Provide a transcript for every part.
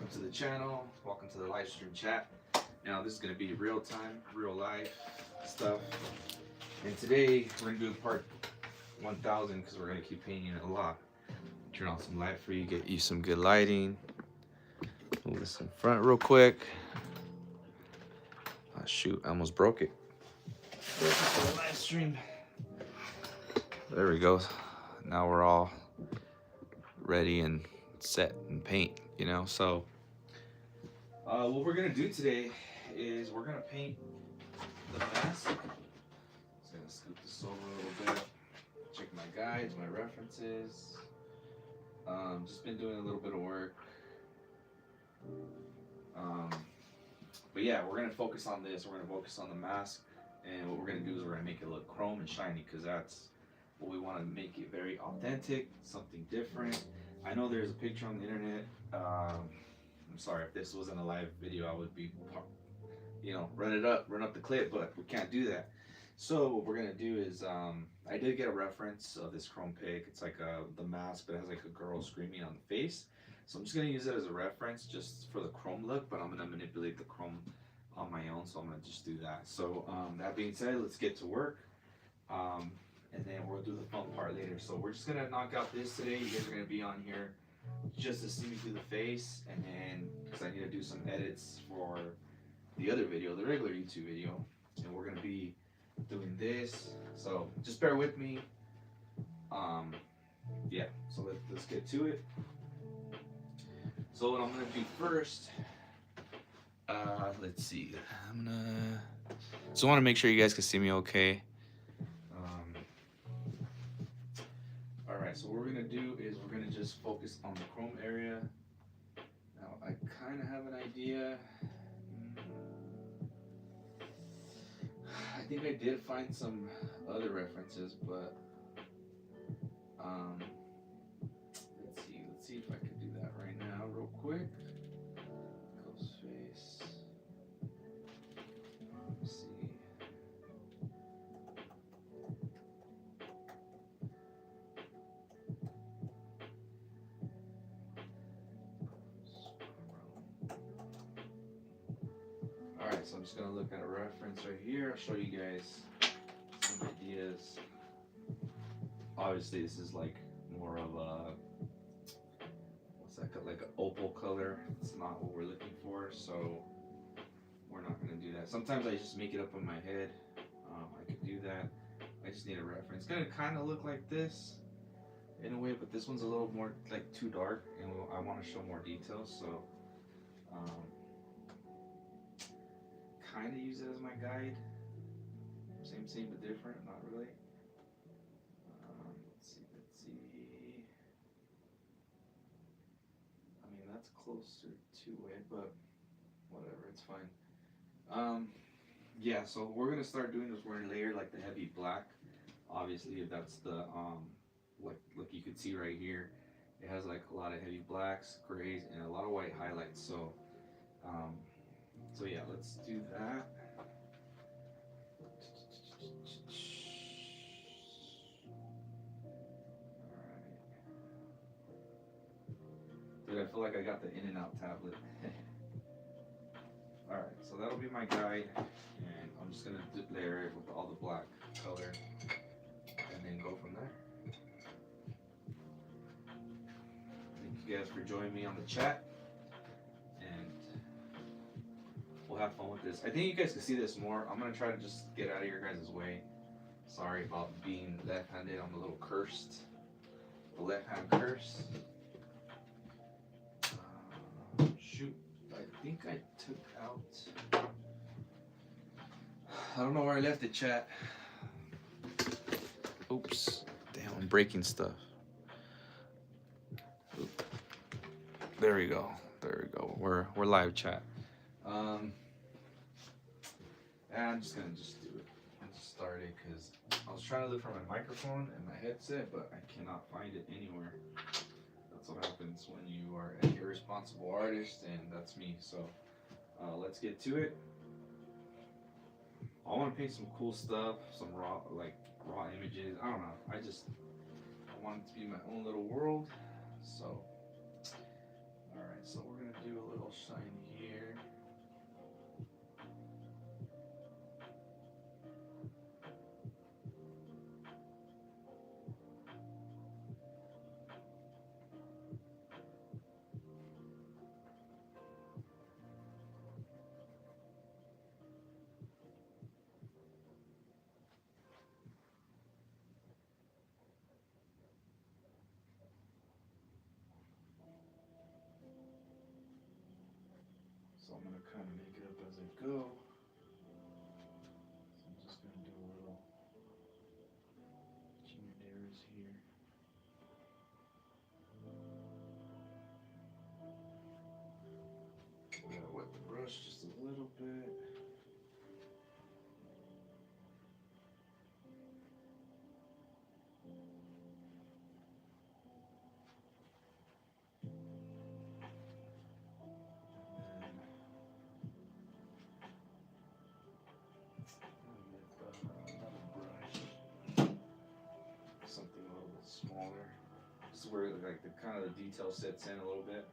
welcome to the channel. Welcome to the live stream chat. Now this is going to be real time, real life stuff. And today we're going to do part 1000 because we're going to keep painting it a lot. Turn on some light for you, get you some good lighting. Move this in front real quick. Oh, shoot, I almost broke it. For the live stream. There we go. Now we're all ready and set and paint, you know. So what we're gonna do today is we're gonna paint the mask. Just gonna scoop this over a little bit, check my guides, my references. Just been doing a little bit of work, but yeah, we're gonna focus on this. We're gonna focus on the mask, and what we're gonna do is we're gonna make it look chrome and shiny, because that's what we want to make it. Very authentic, something different. I know there's a picture on the internet. I'm sorry if this wasn't a live video, I would be, you know, run up the clip, but we can't do that. So what we're gonna do is, I did get a reference of this chrome pic. It's like the mask, but it has like a girl screaming on the face. So I'm just gonna use it as a reference just for the chrome look, but I'm gonna manipulate the chrome on my own. So I'm gonna just do that. So that being said, let's get to work. And then we'll do the fun part later. So we're just gonna knock out this today. You guys are gonna be on here just to see me do the face, and then because I need to do some edits for the other video, the regular YouTube video, and we're gonna be doing this. So just bear with me. Yeah. So let's get to it. So what I'm gonna do first, let's see. So I want to make sure you guys can see me okay. So what we're gonna do is we're gonna just focus on the chrome area. Now I kind of have an idea. I think I did find some other references, but let's see if I can do that right now real quick. Ghost face. Let's see. So I'm just gonna look at a reference right here. I'll show you guys some ideas. Obviously this is like more of a, what's that, like an opal color. It's not what we're looking for, so we're not gonna do that. Sometimes I just make it up in my head. I could do that. I just need a reference. It's gonna kind of look like this in a way, but this one's a little more like too dark, and I want to show more details, so kind of use it as my guide. Same but different, not really. Let's see. I mean, that's closer to it, but whatever, it's fine. Yeah, so what we're gonna start doing is we're gonna layer like the heavy black. Obviously, if that's the like you can see right here, it has like a lot of heavy blacks, grays, and a lot of white highlights. So so yeah, let's do that. Alright. Dude, I feel like I got the in and out tablet. Alright, so that'll be my guide, and I'm just gonna layer it with all the black color and then go from there. Thank you guys for joining me on the chat. We'll have fun with this. I think you guys can see this more. I'm gonna try to just get out of your guys' way. Sorry about being left-handed. I'm a little cursed. The left-hand curse. Shoot, I think I took out. I don't know where I left it, chat. Oops. Damn, I'm breaking stuff. Oop. There we go. There we go. We're live, chat. I'm just gonna do it and just start it, because I was trying to look for my microphone and my headset, but I cannot find it anywhere. That's what happens when you are an irresponsible artist, and that's me. So let's get to it. I want to paint some cool stuff, some raw images. I don't know. I want it to be my own little world. So, all right. So we're gonna do a little So I'm gonna kind of make it up as I go. So I'm just gonna do a little junior errors here. I'm gonna wet the brush just a little bit. Something a little bit smaller. This is where like the kind of the detail sets in a little bit.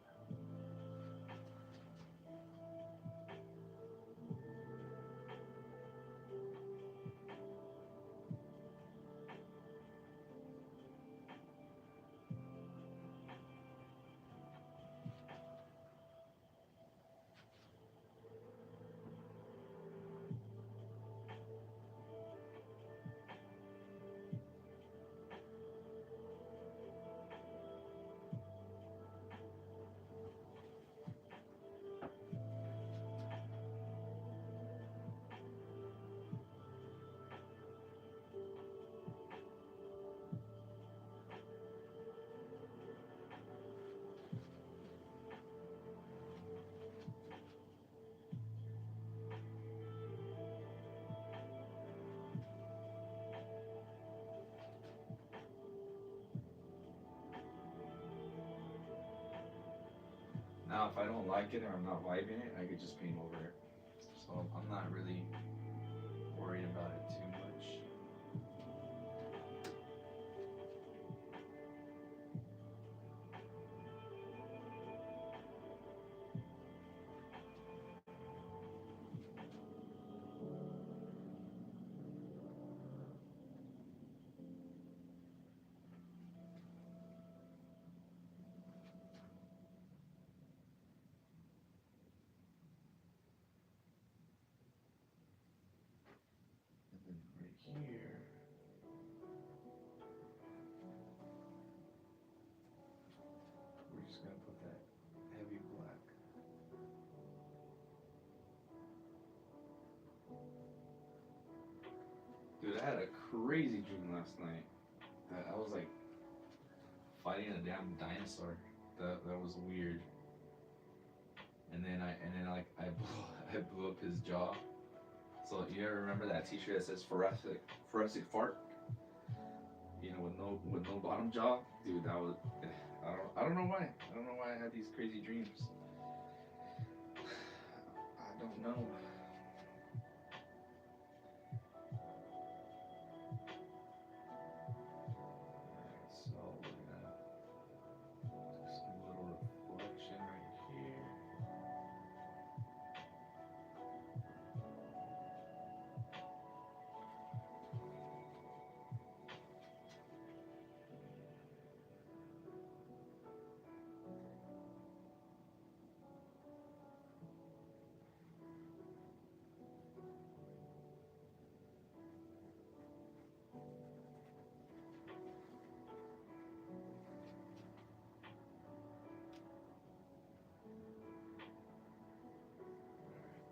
Now, if I don't like it or I'm not vibing it, I could just paint over it. So I'm not really worried about it too much. And then right here, we're just gonna put that heavy black. Dude, I had a crazy dream last night that I was like fighting a damn dinosaur. That was weird. And then I blew up his jaw. So you ever remember that T-shirt that says forensic fart? You know, with no bottom jaw, dude. That was I don't know why. I don't know why I had these crazy dreams. I don't know. Alright, so we're gonna do some little reflection right here.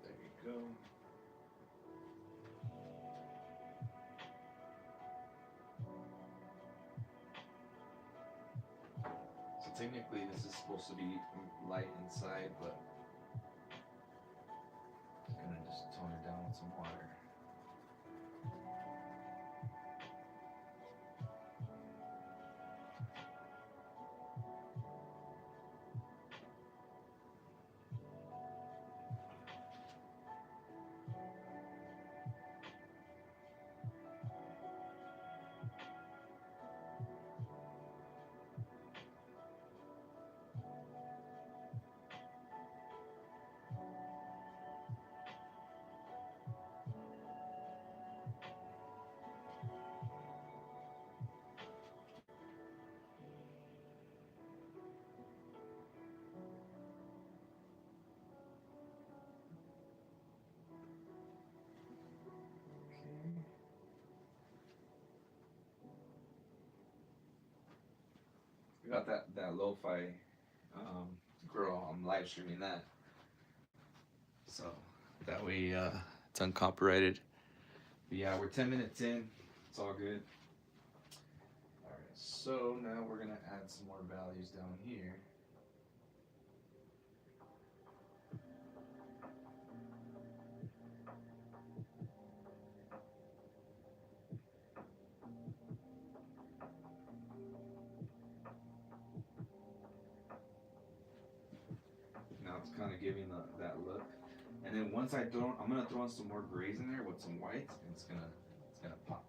There you go. So technically this is supposed to be light inside, but I'm gonna just tone it down with some water. Okay. We got that lo-fi girl. I'm live streaming that. So that way it's uncopyrighted. But yeah, we're 10 minutes in. It's all good. All right, so now we're gonna add some more values down here. Now it's kind of giving that look. And then once I'm gonna throw in some more grays in there with some whites, and it's gonna pop.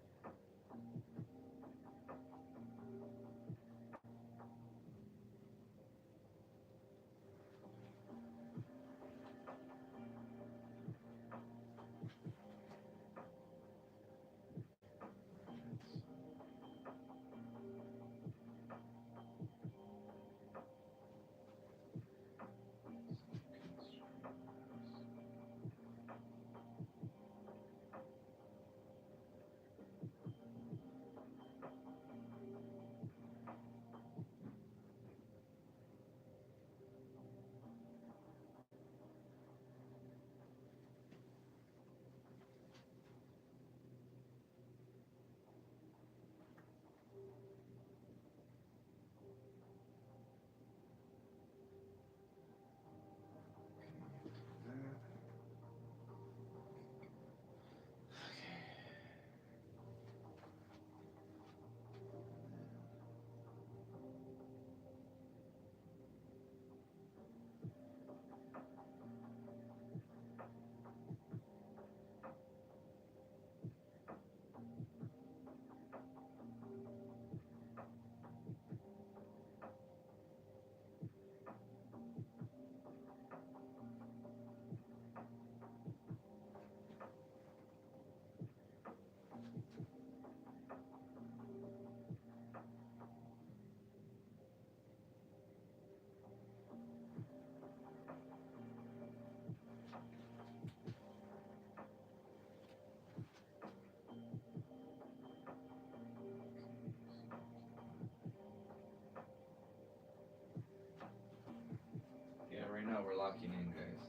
Yeah, right now we're locking in, guys.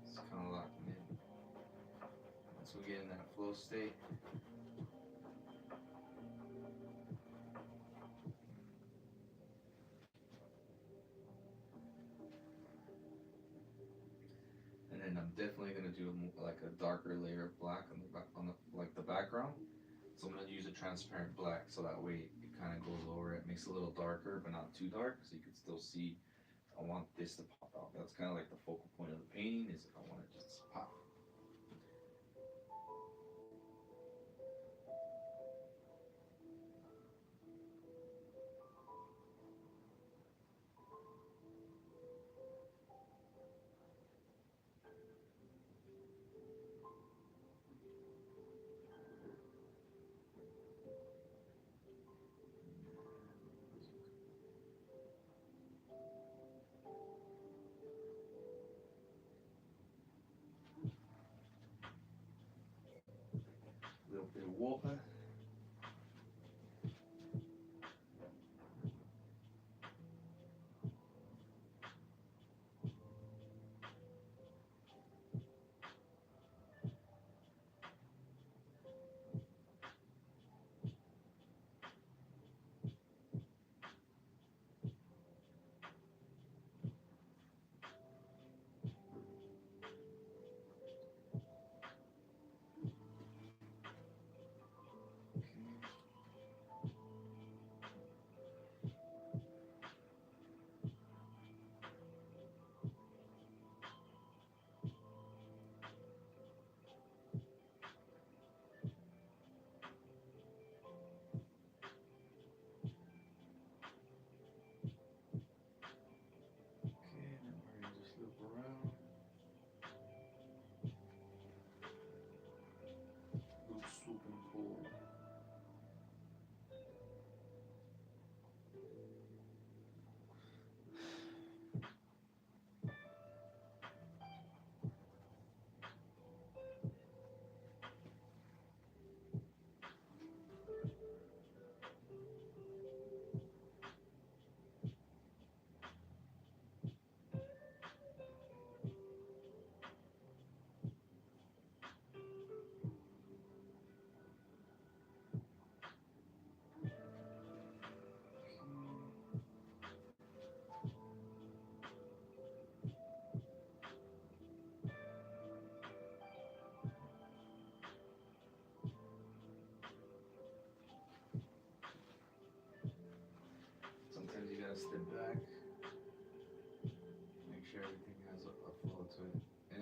It's kind of locking in. Once we get in that flow state. And then I'm definitely gonna do like a darker layer of black on the like the background. So I'm gonna use a transparent black so that way it kind of goes over it, makes it a little darker but not too dark, so you can still see. I want this to pop out. That's kind of like the focal point of the painting. Is I want it just to pop.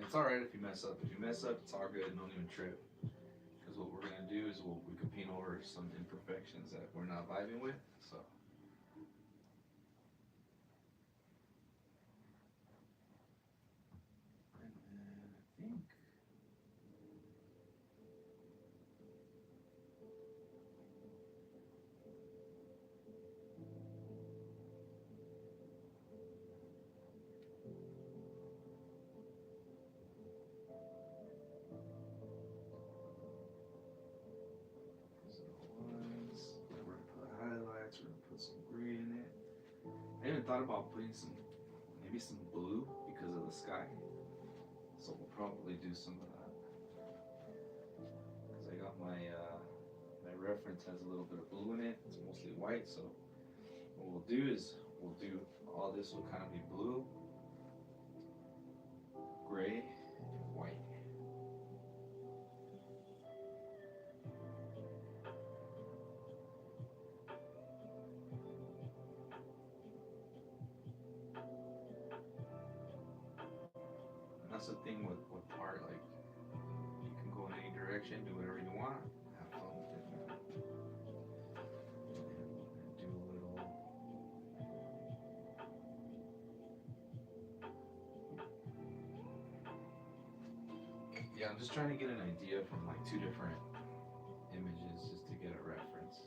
it's alright if you mess up. If you mess up, it's all good. Don't even trip. Because what we're gonna do is we can paint over some imperfections that we're not vibing with. So. And then I think. We're gonna put highlights. We're gonna put some gray in it. I even thought about putting maybe some blue because of the sky. So we'll probably do some of that. Because I got my reference has a little bit of blue in it. It's mostly white. So what we'll do is all this will kind of be blue, gray, and white. That's the thing with art, like you can go in any direction, do whatever you want, have fun with it, man. And do a little. Yeah, I'm just trying to get an idea from like two different images just to get a reference.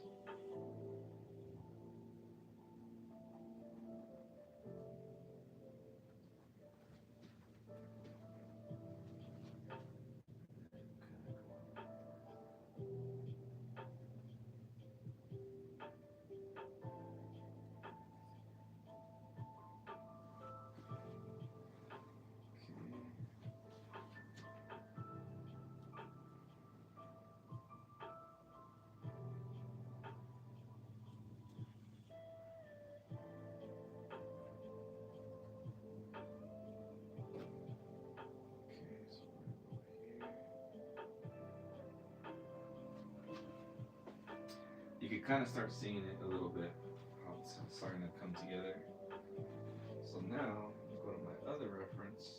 You can kind of start seeing it a little bit, how it's starting to come together. So now, go to my other reference.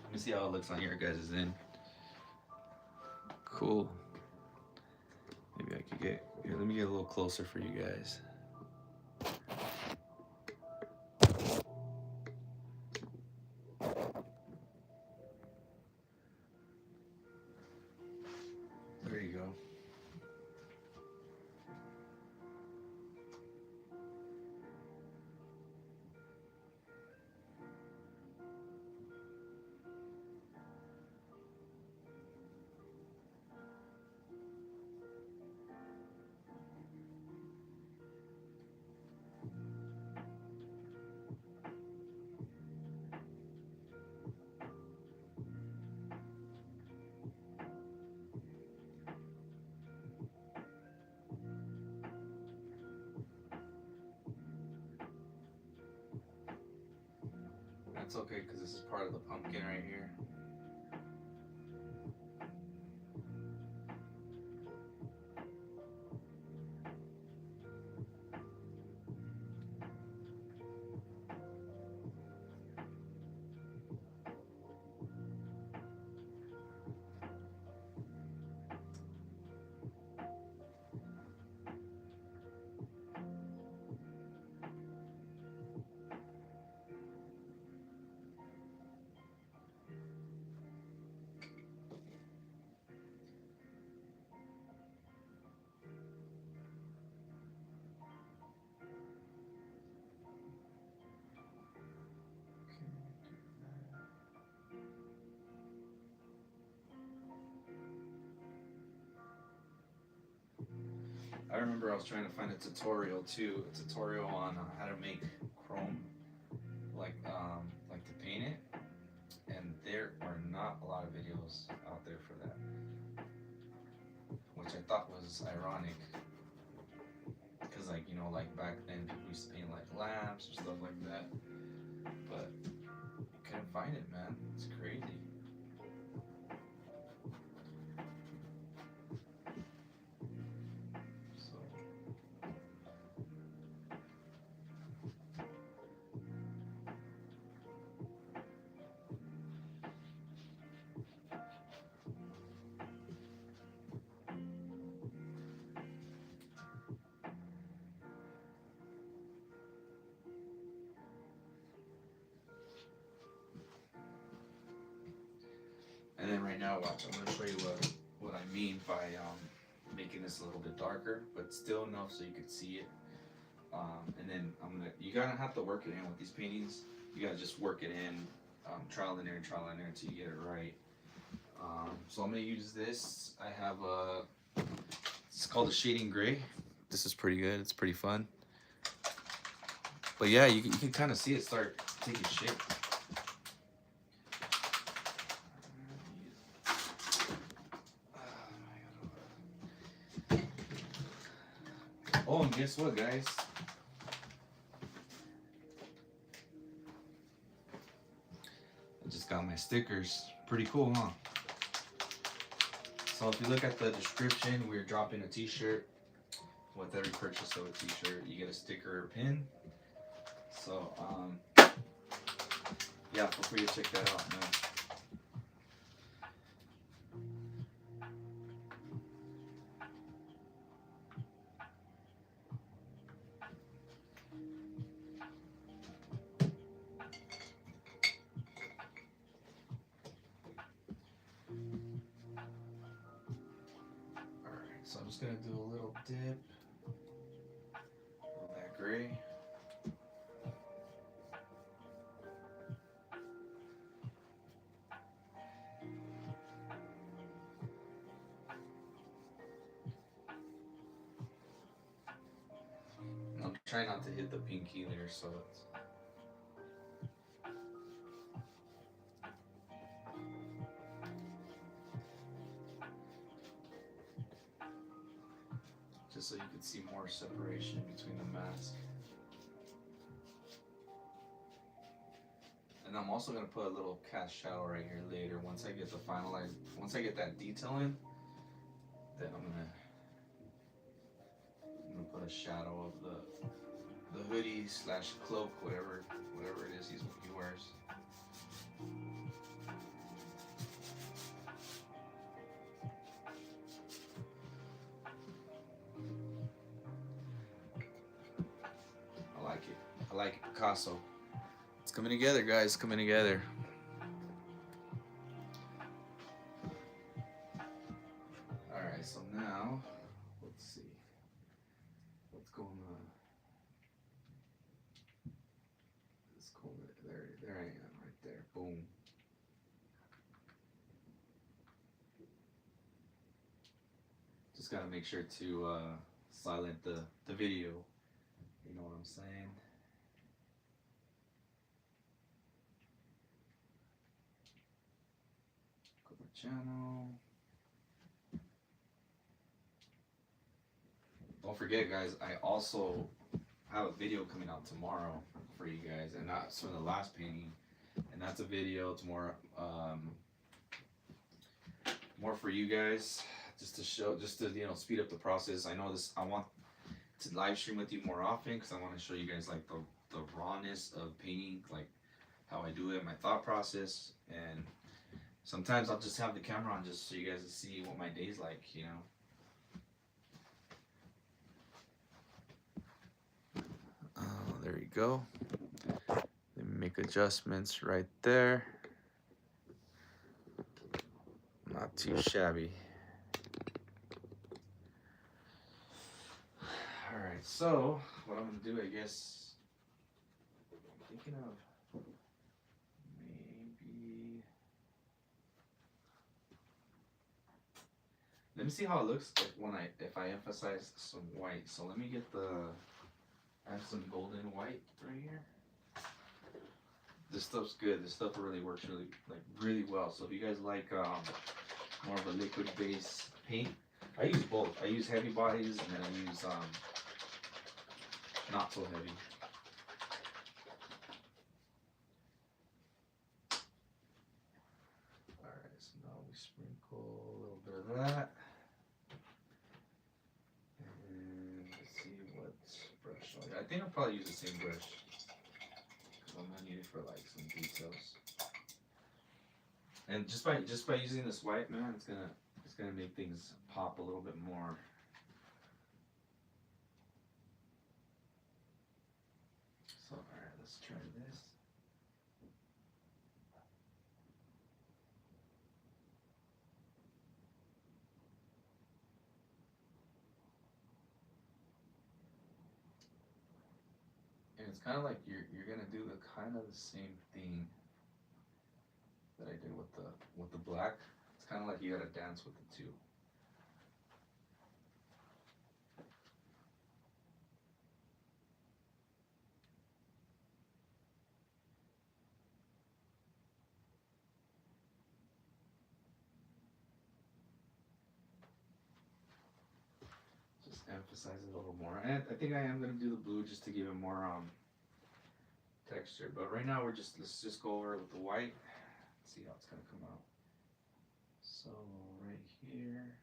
Let me see how it looks on your guys' end. Cool. Maybe I could get, here, let me get a little closer for you guys. There you go. That's okay, because this is part of the pumpkin right here. I remember I was trying to find a tutorial too, a tutorial on how to make chrome, like to paint it, and there are not a lot of videos out there for that, which I thought was ironic, because like, you know, like back then people used to paint like lamps or stuff like that, but you couldn't find it, man. It's crazy. So and then right now, watch, I'm gonna show you what I mean by making this a little bit darker, but still enough so you can see it. And then you gotta have to work it in with these paintings. You gotta just work it in, trial and error until you get it right. So I'm gonna use this. I have it's called a shading gray. This is pretty good. It's pretty fun. But yeah, you can kind of see it start taking shape. Oh, and guess what, guys? I just got my stickers. Pretty cool, huh? So if you look at the description, we're dropping a t-shirt. With every purchase of a t-shirt, you get a sticker or pin. So, yeah, feel free to check that out, man. So I'm just gonna do a little dip of that gray. And I'm trying not to hit the pink either, so it's just so you can see more separation between the mask. And I'm also gonna put a little cast shadow right here later once I get once I get that detail in, then I'm gonna put a shadow of the hoodie / cloak, whatever it is he wears. I like it, Picasso. It's coming together, guys. Coming together. All right, so now let's see what's going on. Let's go there. I am right there. Boom. Just gotta make sure to silent the video. You know what I'm saying? Go to channel. Don't forget, guys, I also have a video coming out tomorrow for you guys, and that's from the last painting, and that's a video. It's more for you guys, just to you know, speed up the process. I know this. I want to live stream with you more often because I want to show you guys like the rawness of painting, like how I do it, my thought process, and sometimes I'll just have the camera on just so you guys can see what my day's like, you know. There you go. Let me make adjustments right there. Not too shabby. All right, so what I'm gonna do, I guess, I'm thinking of maybe. Let me see how it looks if I emphasize some white. So let me get I have some golden white right here. this stuff's good. This stuff really works really well. So if you guys like more of a liquid base paint, I use both. I use heavy bodies and then I use not so heavy. Alright, so now we sprinkle a little bit of that. And let's see what brush. I think I'll probably use the same brush, because I'm gonna need it for like some details. And just by using this white, man, it's gonna make things pop a little bit more. So alright, let's try this. And it's kind of like you're gonna do the kind of the same thing that I did with the black. It's kind of like you gotta dance with the two. Just emphasize it a little more. And I think I am gonna do the blue just to give it more texture. But right now let's just go over it with the white. See how it's gonna come out. So right here.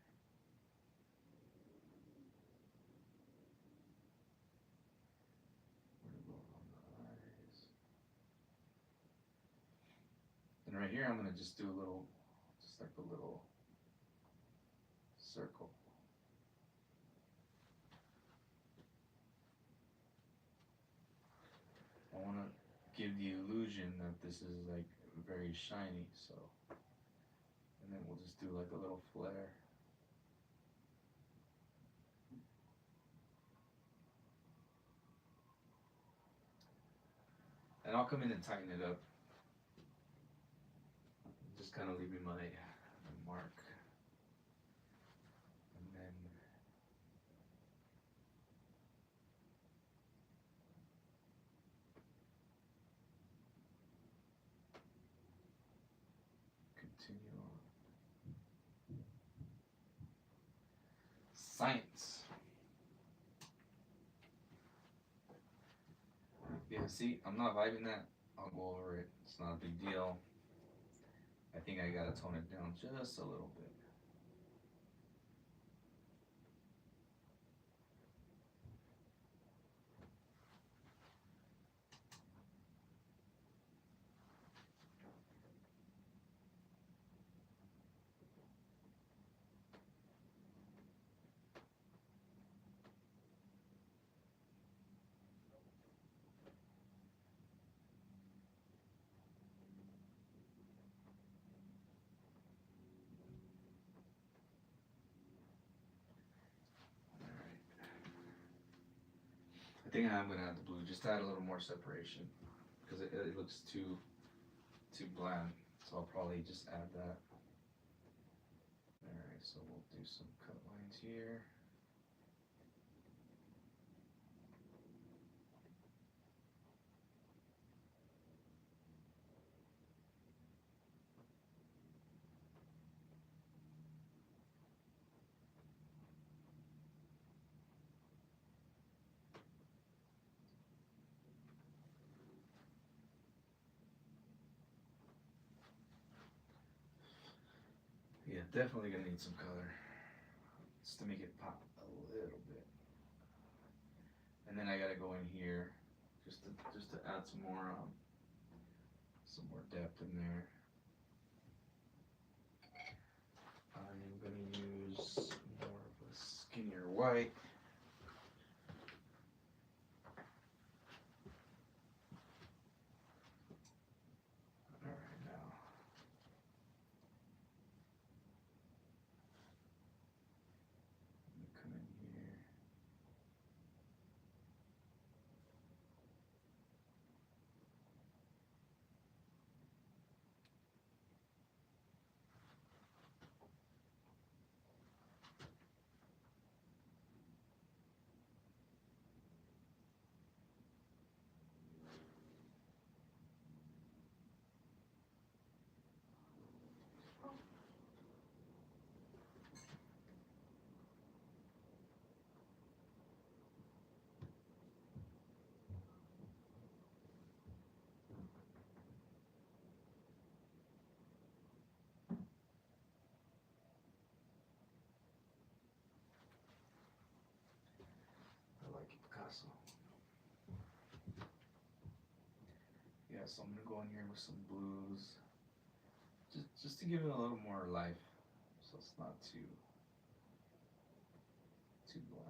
We're gonna go on the eyes. And right here I'm gonna just do a little, just like a little circle. I wanna give the illusion that this is like very shiny, so, and then we'll just do like a little flare. And I'll come in and tighten it up. Just kind of leaving my mark. And then continue on. Science. Yeah, see, I'm not vibing that. I'll go over it. It's not a big deal. I think I gotta tone it down just a little bit. I think I'm gonna add the blue just to add a little more separation, because it looks too bland. So I'll probably just add that. Alright, so we'll do some cut lines here. Yeah, definitely gonna need some color, just to make it pop a little bit. And then I gotta go in here just to add some more depth in there. I'm gonna use more of a skinnier white. Alright, now come in here. so I'm gonna go in here with some blues, just to give it a little more life, so it's not too bland.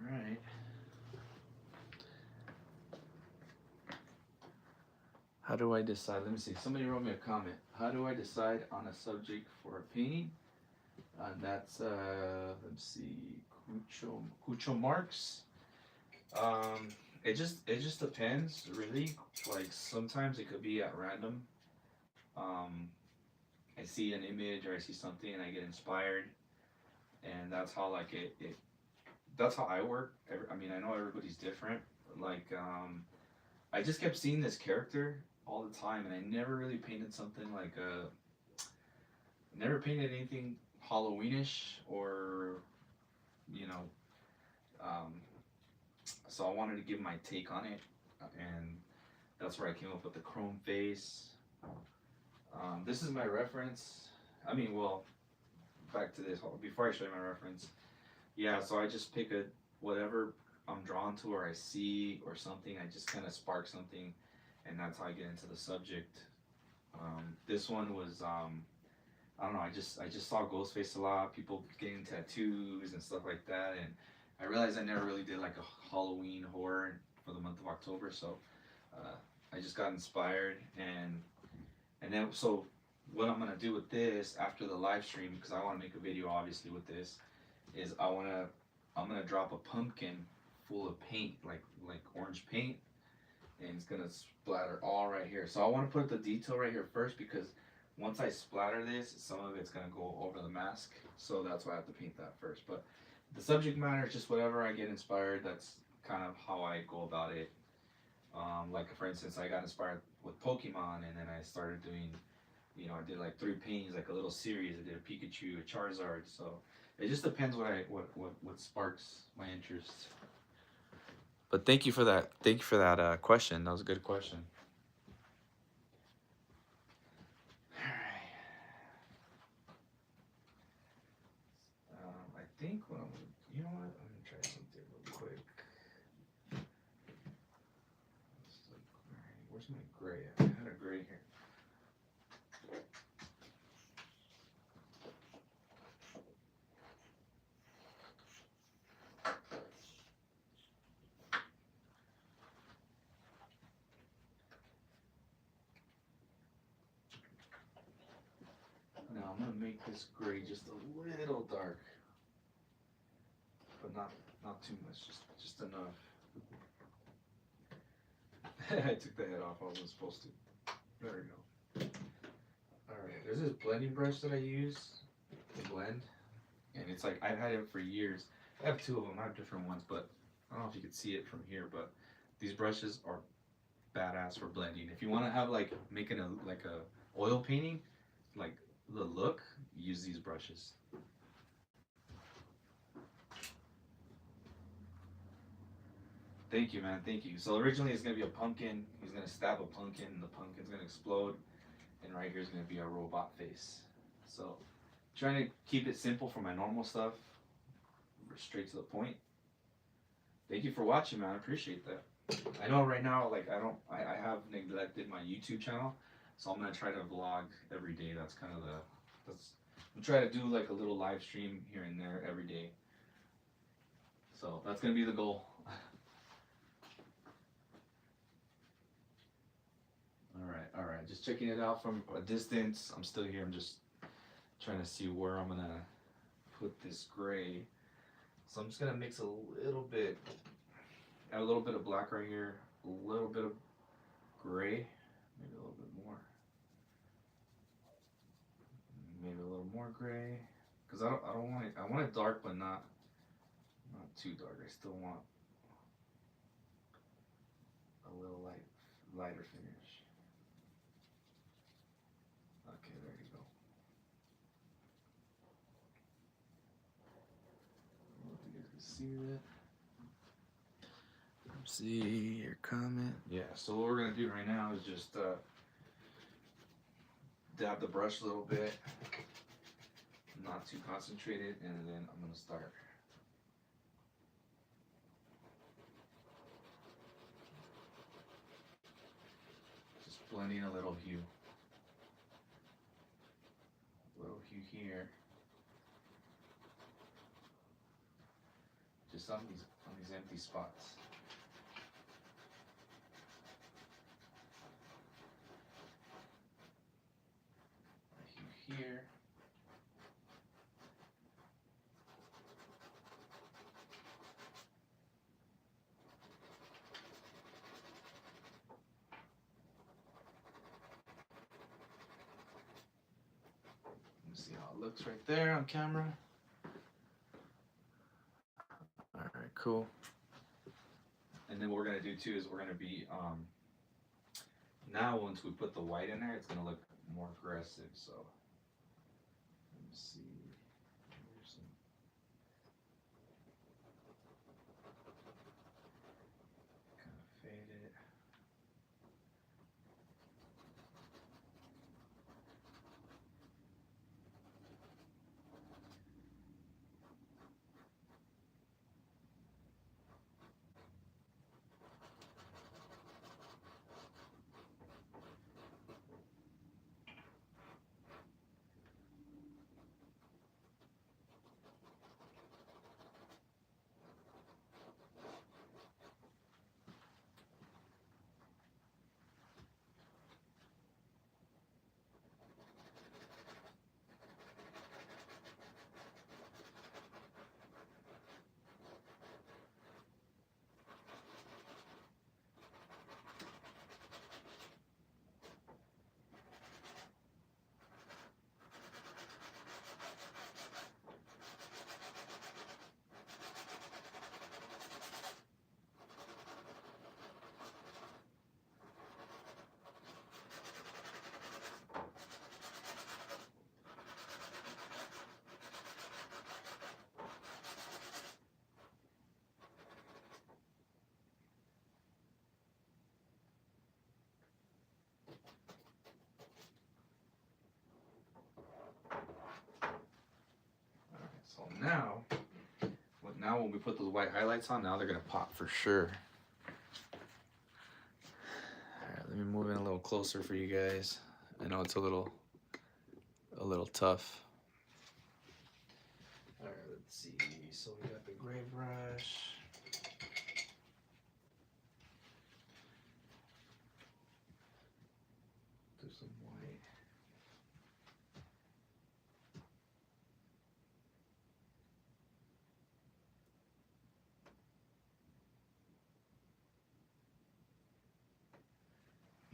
All right. How do I decide? Let me see. Somebody wrote me a comment. How do I decide on a subject for a painting? That's let's see, Cucho Marks. Um, it just depends, really. Like sometimes it could be at random. Um, I see an image or I see something and I get inspired, and that's how like it that's how I work. I mean, I know everybody's different. Like I just kept seeing this character all the time, and I never really painted something like never painted anything Halloweenish or you know. Um, so I wanted to give my take on it, and that's where I came up with the chrome face. This is my reference. I mean, well, back to this before I show you my reference. Yeah, so I just pick a whatever I'm drawn to or I see or something. I just kind of spark something, and that's how I get into the subject. This one was I don't know. I just saw Ghostface a lot. People getting tattoos and stuff like that, and I realized I never really did like a Halloween horror for the month of October. So I just got inspired, and then so what I'm gonna do with this after the live stream, because I want to make a video obviously with this, is I'm gonna drop a pumpkin full of paint, like orange paint, and it's gonna splatter all right here. So I want to put the detail right here first, because once I splatter this, some of it's gonna go over the mask. So that's why I have to paint that first. But the subject matter is just whatever I get inspired. That's kind of how I go about it. Like for instance, I got inspired with Pokemon, and then I started doing, I did like 3 paintings, like a little series. I did a Pikachu, a Charizard. So it just depends what sparks my interest. But thank you for that. Thank you for that question. That was a good question. All right. I think what I'm gonna, you know what? I'm gonna try something real quick. Where's my gray at? I had a gray here. Now I'm gonna make this gray just a little dark, but not too much. Just enough. I took the head off. I wasn't supposed to. There we go. All right. There's this blending brush that I use to blend, and it's like I've had it for years. I have 2 of them. I have different ones, but I don't know if you can see it from here. But these brushes are badass for blending. If you want to have like making a oil painting, like the look, use these brushes. Thank you, man. Thank you. So originally it's gonna be a pumpkin. He's gonna stab a pumpkin, and the pumpkin's gonna explode. And right here is gonna be a robot face. So trying to keep it simple for my normal stuff, straight to the point. Thank you for watching, man. I appreciate that. I know right now, like I have neglected my YouTube channel, so I'm gonna try to vlog every day. That's kind of I'm trying to do like a little live stream here and there every day. So that's gonna be the goal. All right. Just checking it out from a distance. I'm still here. I'm just trying to see where I'm gonna put this gray. So I'm just gonna mix a little bit, add a little bit of black right here, a little bit of gray, maybe a little bit more, maybe a little more gray, because I don't want it. I want it dark, but not too dark. I still want a little lighter finish. Okay, there you go. I don't know if you guys can see that. See your comment. Yeah, so what we're gonna do right now is just dab the brush a little bit, not too concentrated, and then I'm gonna start. Just blending a little hue here, just on these empty spots. A hue here. See how it looks right there on camera. All right, cool. And then what we're gonna do too is we're gonna be now once we put the white in there, it's gonna look more aggressive. So let me see. Here's some. Kind of fade it. So now when we put those white highlights on, now they're gonna pop for sure. All right, let me move in a little closer for you guys. I know it's a little tough. All right, let's see. So we got the gray brush. Do some white.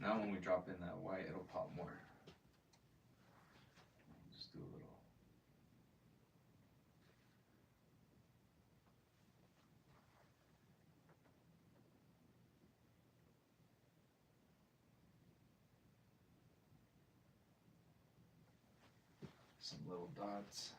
Now when we drop in that white, it'll pop more. Just do a little. Some little dots.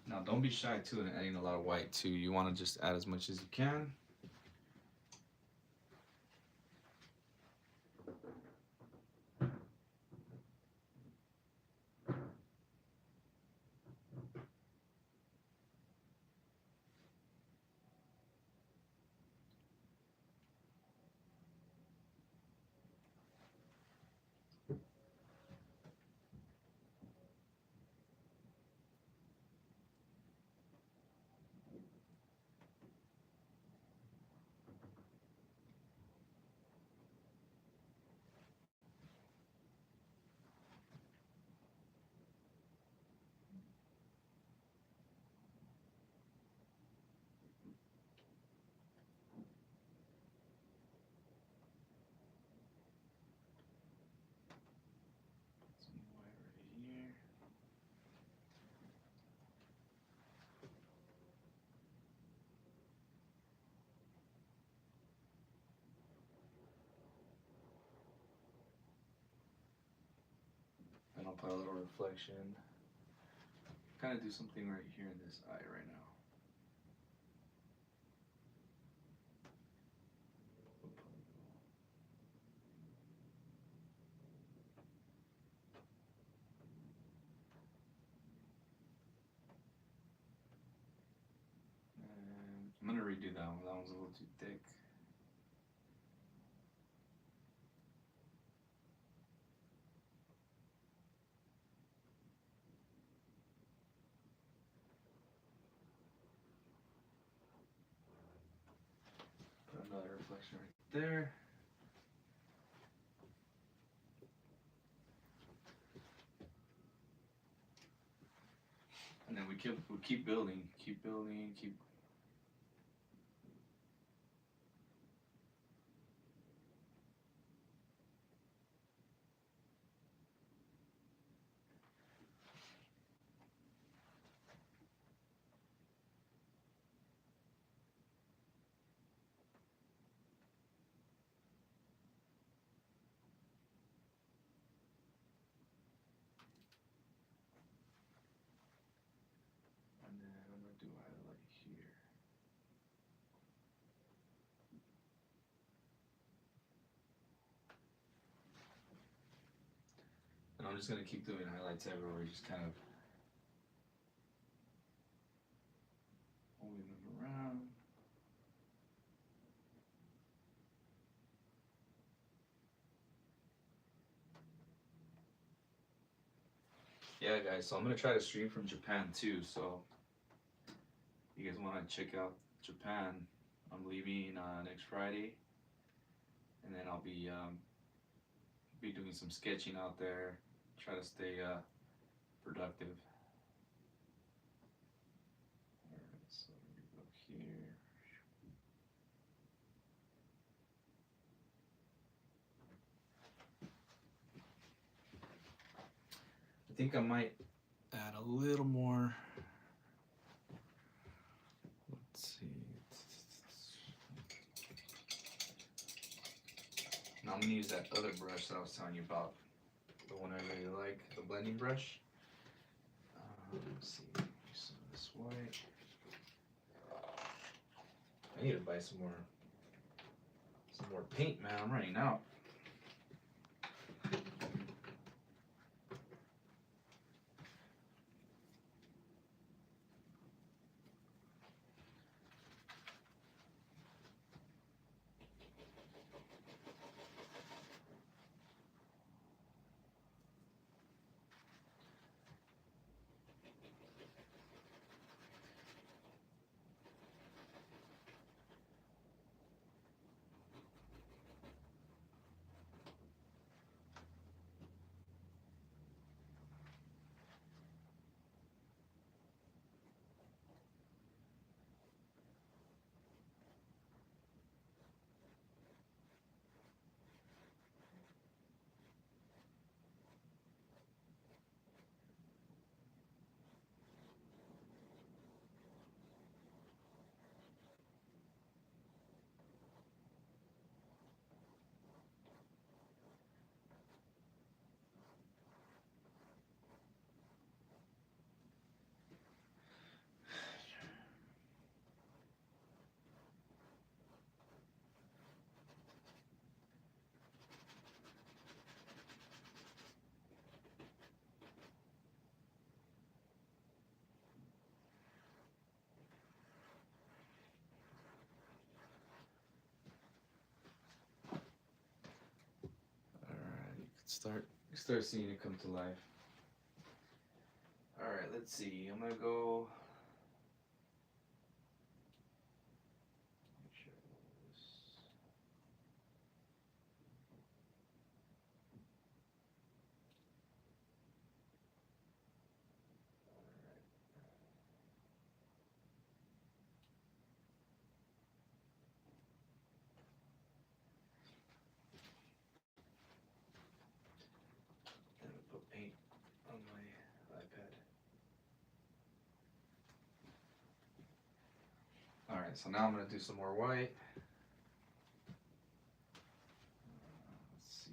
Now don't be shy too in adding a lot of white too. You want to just add as much as you can. apply a little reflection. Kind of do something right here in this eye right now. And I'm gonna redo that one. That one's a little too thick. Put another reflection right there. And then we keep building, keep. And then I'm gonna do highlight here. And I'm just gonna keep doing highlights everywhere, just kind of moving them around. Yeah, guys, so I'm gonna try to stream from Japan too. So if you guys want to check out Japan, I'm leaving next Friday, and then I'll be doing some sketching out there. Try to stay productive. All right, so let me go here. I think I might add a little more. Let's see. Now I'm gonna use that other brush that I was telling you about, the one I really like, the blending brush. Let's see, use some of this white. I need to buy some more paint, man. I'm running out. Start seeing it come to life. All right, let's see. I'm gonna go. Make sure this. Then I put paint on my iPad. All right, so now I'm gonna do some more white. Let's see.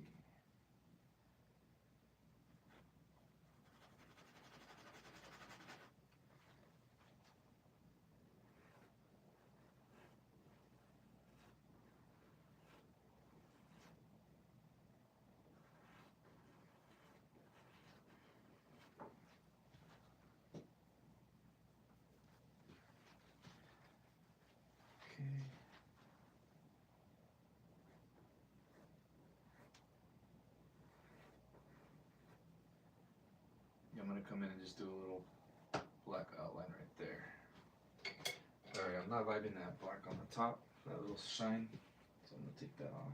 I'm gonna come in and just do a little black outline right there. Alright, I'm not vibing that black on the top, that little shine, so I'm gonna take that off.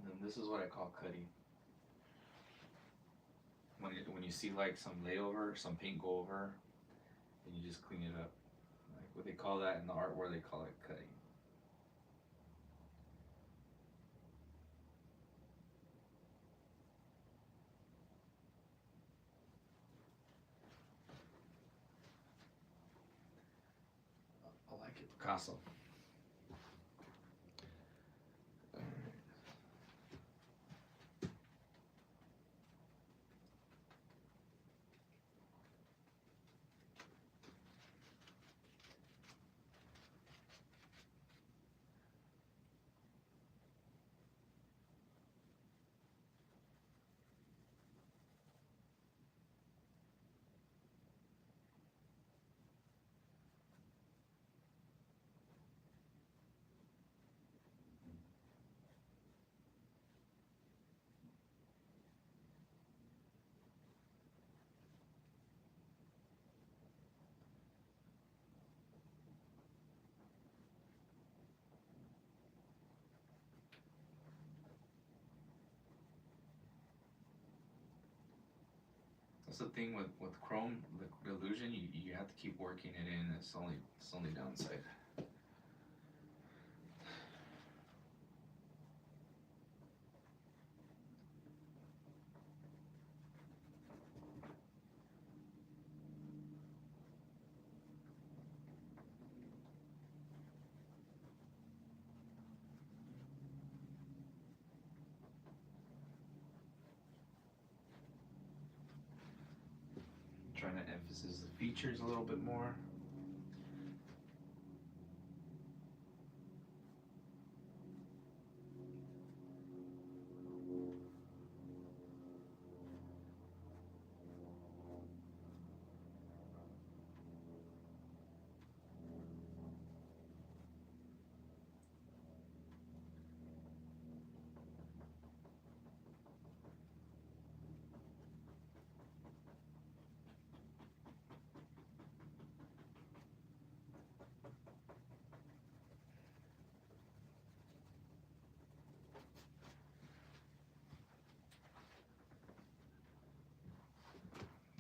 And then this is what I call cutting. When you see like some layover, some paint go over, and you just clean it up. Like what they call that in the art world, they call it cutting. I like it, Picasso. That's the thing with chrome, the illusion. You have to keep working it in. It's only downside. Trying to emphasize the features a little bit more.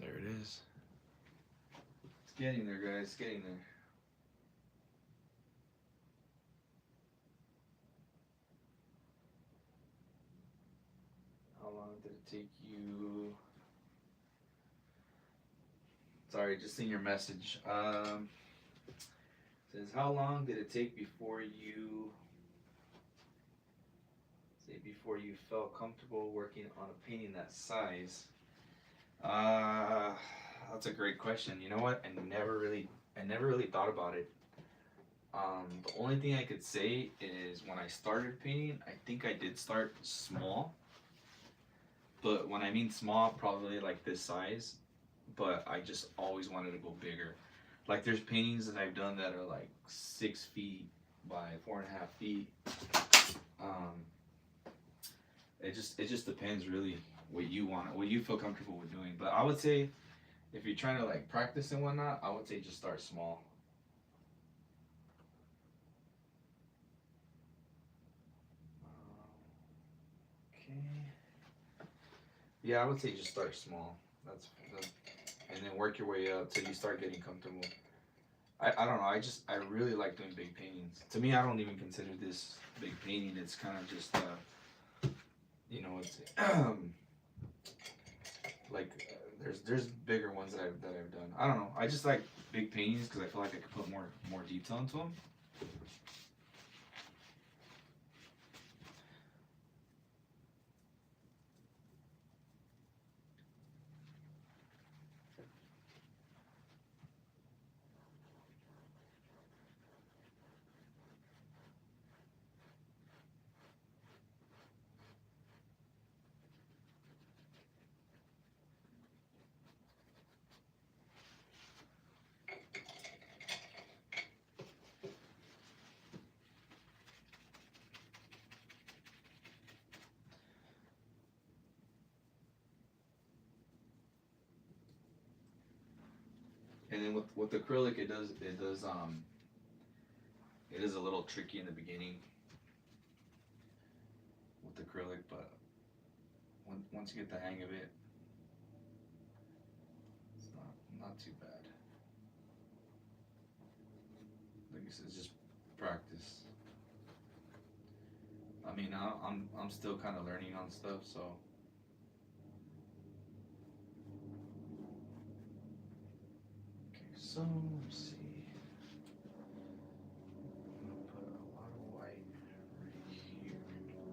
There it is. It's getting there, guys. It's getting there. How long did it take you? Sorry, just seen your message. Says, how long did it take before you felt comfortable working on a painting that size? That's a great question. You know what? I never really thought about it. The only thing I could say is when I started painting, I think I did start small. But when I mean small, probably like this size. But I just always wanted to go bigger. Like there's paintings that I've done that are like 6 feet by 4.5 feet. It just depends really what you want, what you feel comfortable with doing. But I would say if you're trying to like practice and whatnot, I would say just start small. Okay. Yeah, I would say just start small. That's and then work your way up till you start getting comfortable. I don't know. I really like doing big paintings. To me, I don't even consider this big painting. It's kind of just you know, it's like there's bigger ones that I've done. I don't know. I just like big paintings because I feel like I could put more detail into them. And then with acrylic, it is a little tricky in the beginning with acrylic, but once you get the hang of it, it's not too bad. Like I said, it's just practice. I mean, I'm still kind of learning on stuff, so. Okay, so let's see. I'm gonna put a lot of white right here. Right there.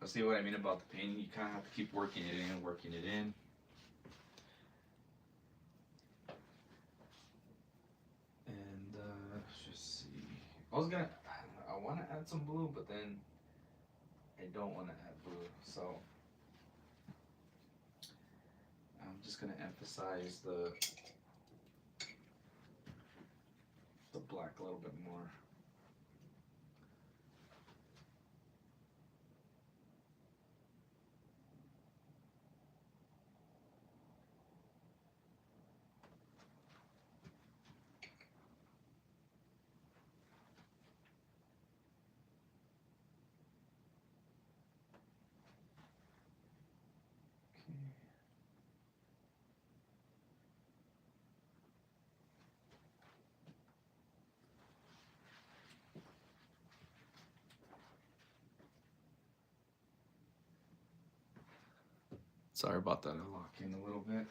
See what I mean about the painting? You kind of have to keep working it in, working it in. And let's just see. I want to add some blue, but then I don't want to add blue. So I'm just gonna emphasize the black a little bit more. Sorry about that, I lock in a little bit.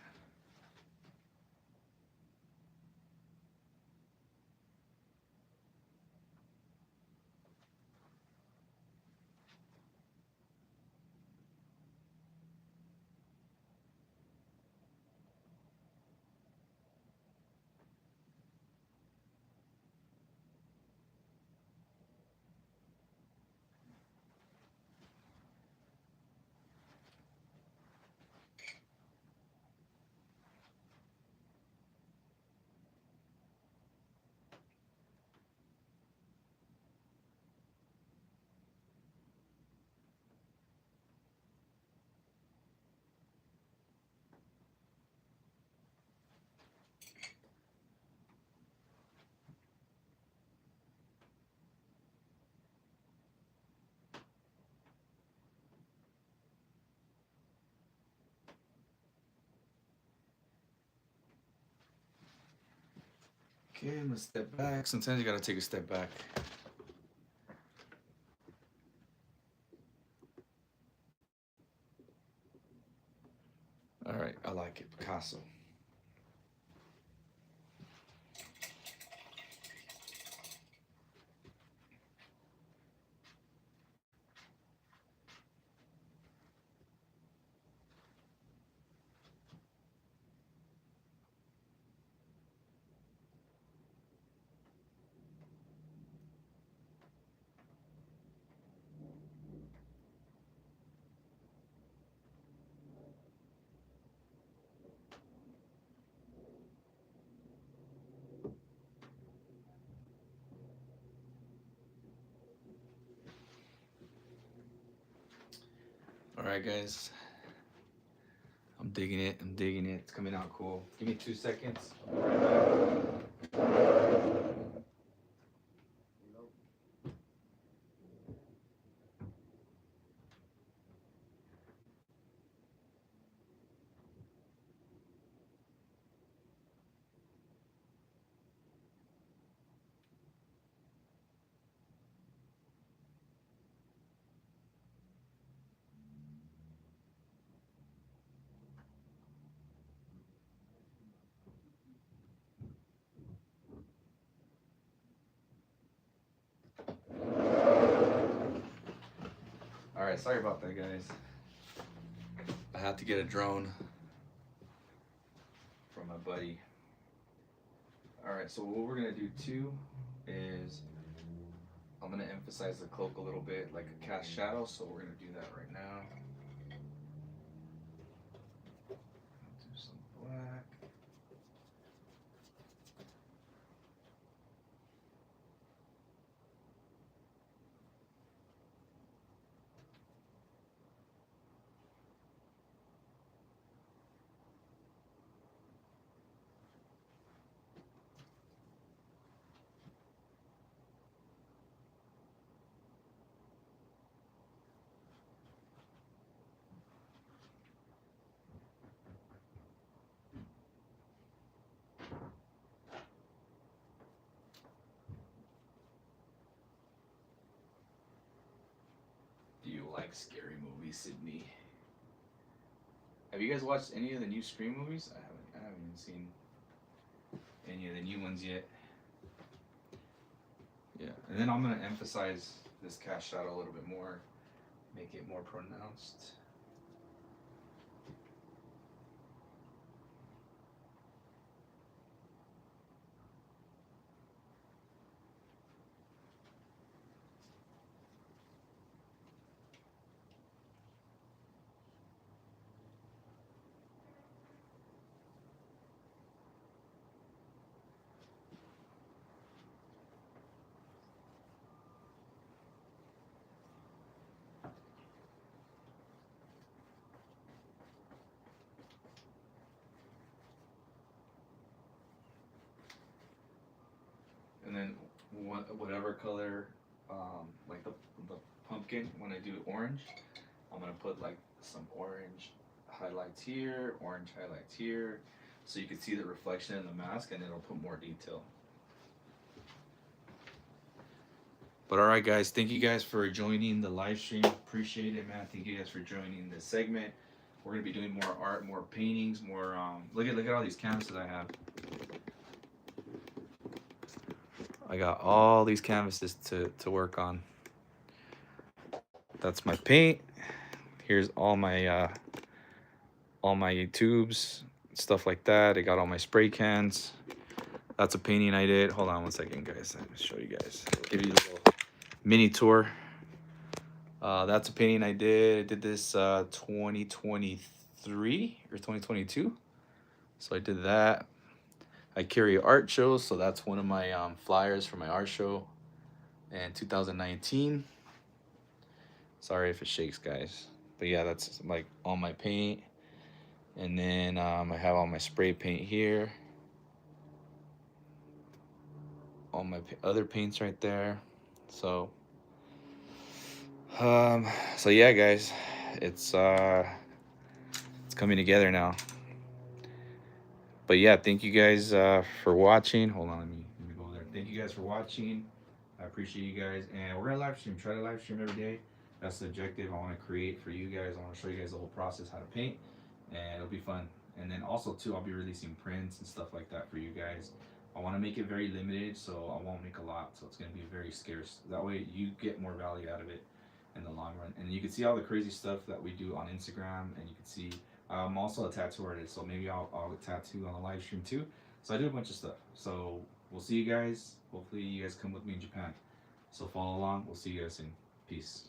Okay, I'm gonna step back. Sometimes you gotta take a step back. All right, I like it, Picasso. All right, guys. I'm digging it. I'm digging it. It's coming out cool. Give me 2 seconds. I'll be right back. Alright, sorry about that, guys. I had to get a drone from my buddy. Alright, so what we're gonna do too is I'm gonna emphasize the cloak a little bit, like a cast shadow, so we're gonna do that right now. Do some black. Do you like scary movies, Sydney? Have you guys watched any of the new Scream movies? I haven't even seen any of the new ones yet. Yeah, and then I'm gonna emphasize this cast shadow a little bit more, make it more pronounced. And then whatever color, like the pumpkin, when I do orange, I'm gonna put like some orange highlights here, orange highlights here, so you can see the reflection in the mask, and it'll put more detail. But all right, guys, thank you guys for joining the live stream. Appreciate it, man. Thank you guys for joining this segment. We're gonna be doing more art, more paintings, more. Look at all these canvases I have. I got all these canvases to work on. That's my paint. Here's all my tubes, stuff like that. I got all my spray cans. That's a painting I did. Hold on one second, guys. Let me show you guys. Give you a little mini tour. That's a painting I did. I did this 2023 or 2022. So I did that. I carry art shows, so that's one of my flyers for my art show in 2019. Sorry if it shakes, guys. But yeah, that's like all my paint. And then I have all my spray paint here. All my other paints right there. So yeah, guys, it's coming together now. But yeah, thank you guys for watching. Hold on, let me go there. Thank you guys for watching. I appreciate you guys, and we're gonna live stream. Try to live stream every day. That's the objective I want to create for you guys. I want to show you guys the whole process, how to paint, and it'll be fun. And then also too, I'll be releasing prints and stuff like that for you guys. I want to make it very limited, so I won't make a lot. So it's gonna be very scarce. That way you get more value out of it in the long run. And you can see all the crazy stuff that we do on Instagram, and you can see I'm also a tattoo artist, so maybe I'll tattoo on a live stream too. So I do a bunch of stuff. So we'll see you guys. Hopefully you guys come with me in Japan. So follow along. We'll see you guys soon. Peace.